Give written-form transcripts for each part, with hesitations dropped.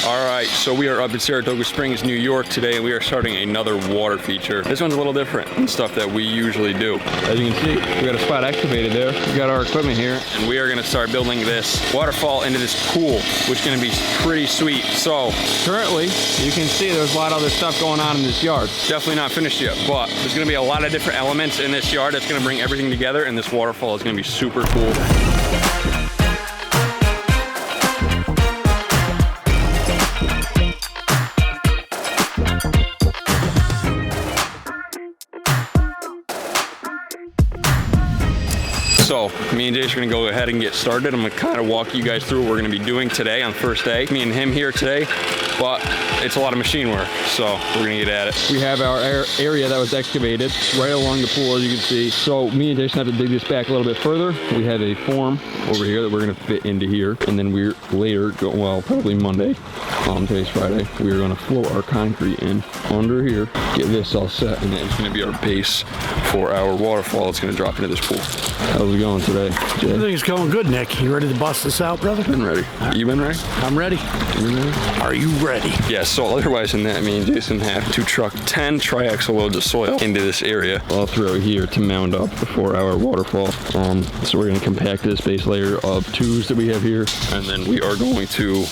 All right, so we are up in Saratoga Springs, New York today, and we are starting another water feature. This one's a little different than stuff that we usually do. As you can see, we got a spot excavated there. We got our equipment here, and we are gonna start building this waterfall into this pool, which is gonna be pretty sweet. So currently, you can see there's a lot of other stuff going on in this yard. Definitely not finished yet, but there's gonna be a lot of different elements in this yard that's gonna bring everything together, and this waterfall is gonna be super cool. So me and Jason are gonna go ahead and get started. I'm gonna kind of walk you guys through what we're gonna be doing today on the first day. Me and him here today, but it's a lot of machine work, so we're gonna get at it. We have our area that was excavated right along the pool, as you can see. So me and Jason have to dig this back a little bit further. We have a form over here that we're gonna fit into here, and then we're later, well, probably Monday, today's Friday, we're gonna float our concrete in under here, get this all set, and then it's gonna be our base for our waterfall. It's gonna drop into this pool. How's it going today, Jay? I think it's going good, Nick. You ready to bust this out, brother? Been ready. You been ready? I'm ready. You been ready? Are you ready? Yeah, so otherwise than that, me and Jason have to truck 10 triaxle loads of soil into this area all throughout here to mound up for our waterfall. So we're gonna compact this base layer of 2s that we have here, and then we are going to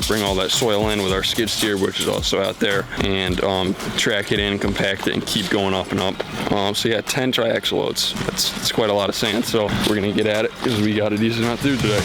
bring all that soil in with our skid steer, which is also out there, and track it in, compact it, and keep going up and up. So yeah, 10 triaxle loads. That's quite a lot of sand, so we're gonna get at it because we got a decent amount to do today.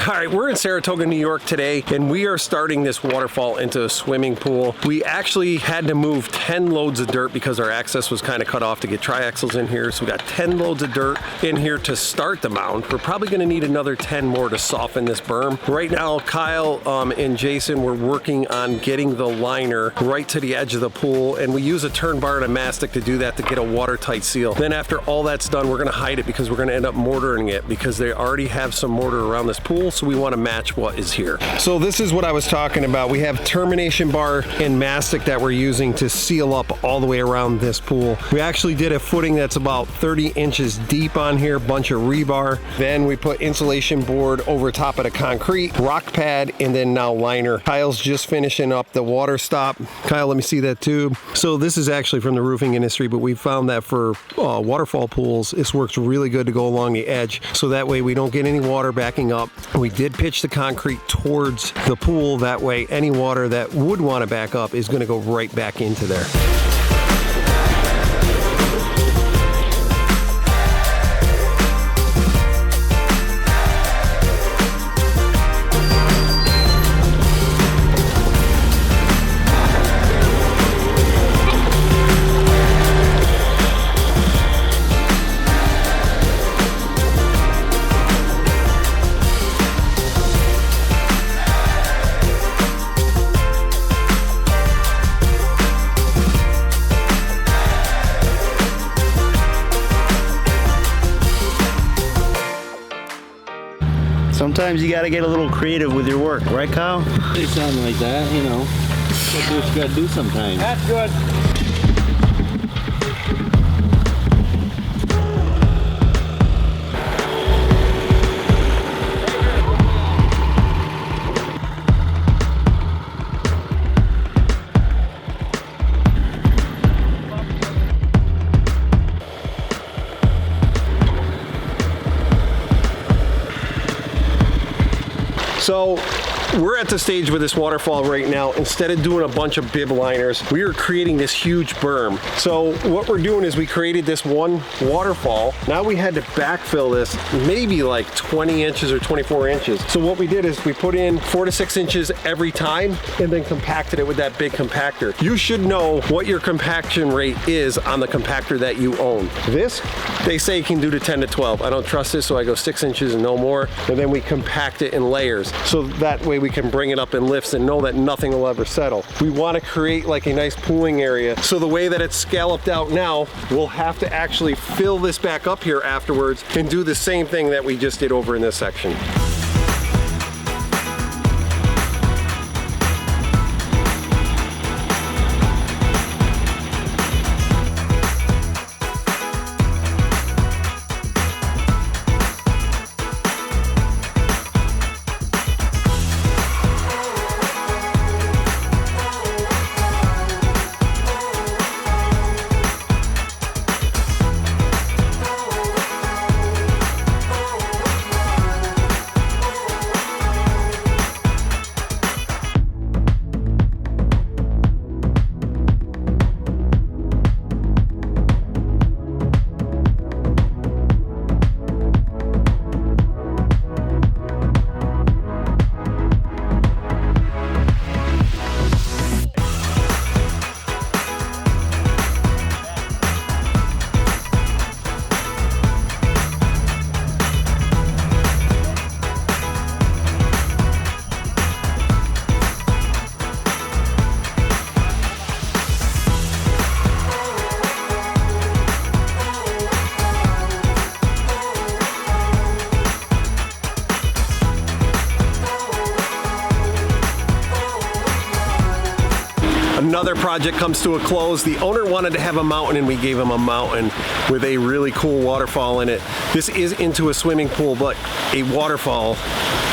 All right, we're in Saratoga, New York today, and we are starting this waterfall into a swimming pool. We actually had to move 10 loads of dirt because our access was kind of cut off to get triaxles in here. So we got 10 loads of dirt in here to start the mound. We're probably gonna need another 10 more to soften this berm. Right now, Kyle and Jason, we're working on getting the liner right to the edge of the pool, and we use a turn bar and a mastic to do that to get a watertight seal. Then after all that's done, we're gonna hide it because we're gonna end up mortaring it because they already have some mortar around this pool, so we want to match what is here. So this is what I was talking about. We have termination bar and mastic that we're using to seal up all the way around this pool. We actually did a footing that's about 30 inches deep on here, bunch of rebar. Then we put insulation board over top of the concrete, rock pad, and then now liner. Kyle's just finishing up the water stop. Kyle, let me see that tube. So this is actually from the roofing industry, but we found that for waterfall pools, this works really good to go along the edge. So that way we don't get any water backing up. We did pitch the concrete towards the pool. That way any water that would want to back up is going to go right back into there. Sometimes you gotta get a little creative with your work, right, Kyle? Say something like that, you know. Gotta do what you gotta do sometimes. That's good. So we're at the stage with this waterfall right now. Instead of doing a bunch of bib liners, we are creating this huge berm. So what we're doing is we created this one waterfall. Now we had to backfill this maybe like 20 inches or 24 inches. So what we did is we put in 4 to 6 inches every time and then compacted it with that big compactor. You should know what your compaction rate is on the compactor that you own. This, they say can do to 10 to 12. I don't trust this, so I go 6 inches and no more. And then we compact it in layers. So that way we can bring it up in lifts and know that nothing will ever settle. We want to create like a nice pooling area. So the way that it's scalloped out now, we'll have to actually fill this back up here afterwards and do the same thing that we just did over in this section. Another project comes to a close. The owner wanted to have a mountain and we gave him a mountain with a really cool waterfall in it. This is into a swimming pool, but a waterfall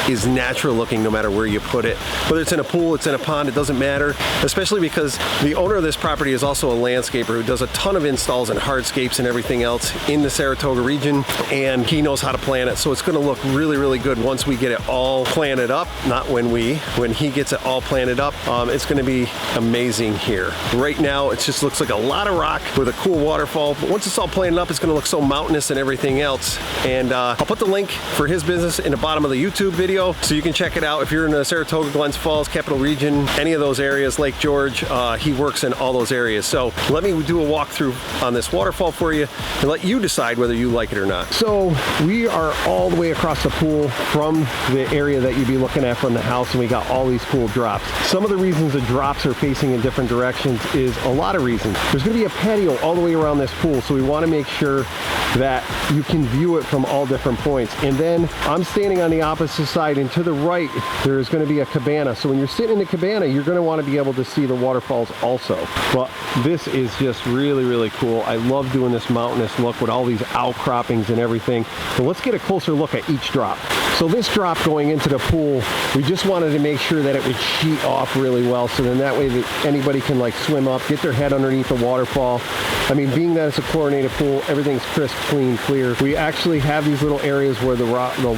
is natural looking no matter where you put it. Whether it's in a pool, it's in a pond, it doesn't matter, especially because the owner of this property is also a landscaper who does a ton of installs and hardscapes and everything else in the Saratoga region, and he knows how to plan it. So it's gonna look really, really good once we get it all planted up. Not when he gets it all planted up. It's gonna be amazing here. Right now, it just looks like a lot of rock with a cool waterfall, but once it's all planted up, it's gonna look so mountainous and everything else. And I'll put the link for his business in the bottom of the YouTube video so you can check it out if you're in the Saratoga, Glens Falls, Capital Region, any of those areas, Lake George. He works in all those areas. So let me do a walkthrough on this waterfall for you and let you decide whether you like it or not. So we are all the way across the pool from the area that you'd be looking at from the house, and we got all these cool drops. Some of the reasons the drops are facing in different directions is a lot of reasons. There's going to be a patio all the way around this pool, so we want to make sure that you can view it from all different points. And then I'm standing on the opposite side, and to the right there's going to be a cabana. So when you're sitting in the cabana, you're going to want to be able to see the waterfalls also. But this is just really, really cool. I love doing this mountainous look with all these outcroppings and everything. So let's get a closer look at each drop. So this drop going into the pool, we just wanted to make sure that it would sheet off really well, so then that way that anybody can like swim up, get their head underneath the waterfall. I mean, being that it's a chlorinated pool, everything's crisp, clean, clear. We actually have these little areas where the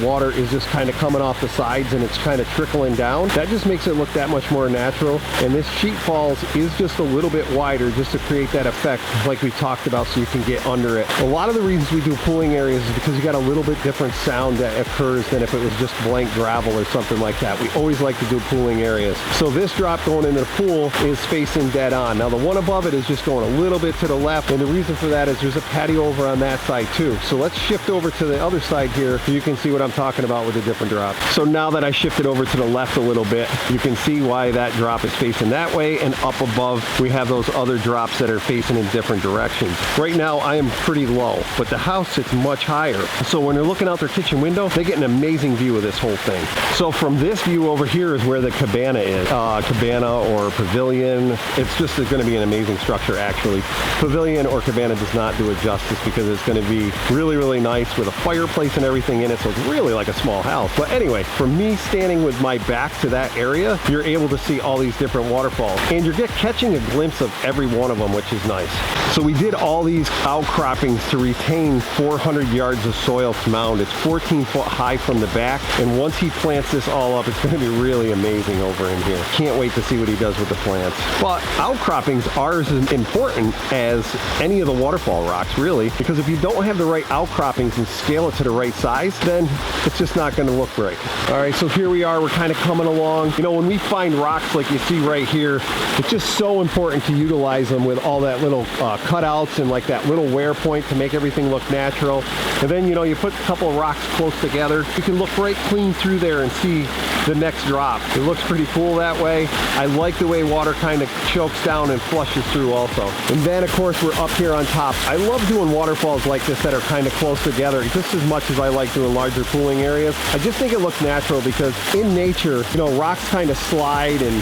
water is just kind of coming off the sides and it's kind of trickling down. That just makes it look that much more natural. And this sheet falls is just a little bit wider just to create that effect like we talked about, so you can get under it. A lot of the reasons we do pooling areas is because you got a little bit different sound that occurs than if it was just blank gravel or something like that. We always like to do pooling areas. So this drop going into the pool is facing dead on. Now the one above it is just going a little bit to the left, and the reason for that is there's a patio over on that side too. So let's shift over to the other side here so you can see what I'm talking about with the different drops. So now that I shifted over to the left a little bit, you can see why that drop is facing that way, and up above we have those other drops that are facing in different directions. Right now I am pretty low, but the house sits much higher. So when they're looking out their kitchen window, they get an amazing view of this whole thing. So from this view over here is where the cabana is. Cabana or pavilion. It's just going to be an amazing structure actually. Pavilion or cabana does not do it justice because it's going to be really, really nice with a fireplace and everything in it. So it's really like a small house. But anyway, from me standing with my back to that area, you're able to see all these different waterfalls, and you're catching a glimpse of every one of them, which is nice. So we did all these outcroppings to retain 400 yards of soil to mound. It's 14 foot high from the back, and once he plants this all up, it's going to be really amazing over in here. Can't wait to see what he does with the plants. But outcroppings are as important as any of the waterfall rocks, really, because if you don't have the right outcroppings and scale it to the right size, then it's just not going to look right. All right, so here we are. We're kind of coming along. You know, when we find rocks like you see right here, it's just so important to utilize them with all that little cutouts and like that little wear point to make everything look natural. And then, you know, you put a couple of rocks close together, you can look right clean through there and see the next drop. It looks pretty cool that way. I like the way water kind of chokes down and flushes through also. And then of course we're up here on top. I love doing waterfalls like this that are kind of close together just as much as I like doing larger pooling areas. I just think it looks natural because in nature, you know, rocks kind of slide and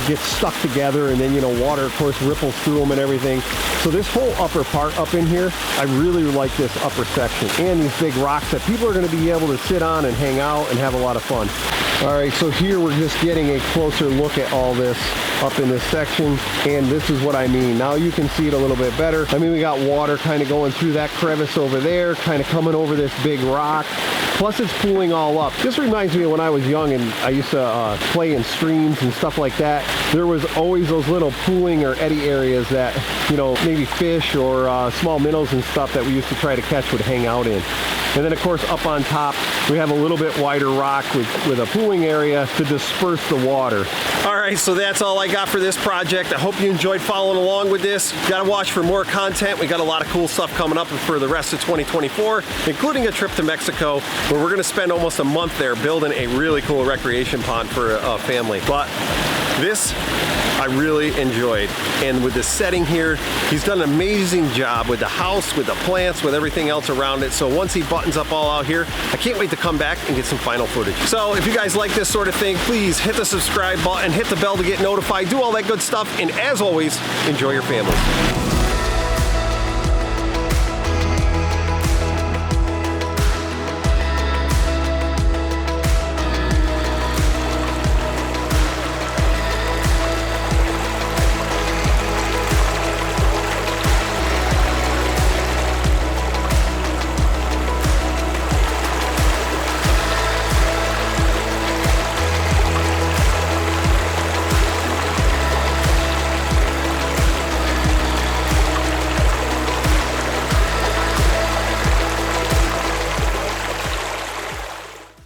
get stuck together, and then, you know, water of course ripples through them and everything. So this whole upper part up in here, I really like this upper section and these big rocks that people are going to be able to sit on and hang out and have a lot of fun. All right, so here we're just getting a closer look at all this up in this section, and this is what I mean. Now you can see it a little bit better. I mean, we got water kind of going through that crevice over there, kind of coming over this big rock, plus it's pooling all up. This reminds me of when I was young and I used to play in streams and stuff like that. There was always those little pooling or eddy areas that, you know, maybe fish or small minnows and stuff that we used to try to catch would hang out in. And then of course up on top we have a little bit wider rock with a pooling area to disperse the water. All right, so that's all I got for this project. I hope you enjoyed following along with this. You gotta watch for more content. We got a lot of cool stuff coming up for the rest of 2024, including a trip to Mexico where we're gonna spend almost a month there building a really cool recreation pond for a family. But this I really enjoyed, and with the setting here, he's done an amazing job with the house, with the plants, with everything else around it. So once he buttons up all out here, I can't wait to come back and get some final footage. So if you guys like this sort of thing, please hit the subscribe button, hit the bell to get notified, do all that good stuff, and as always, enjoy your families.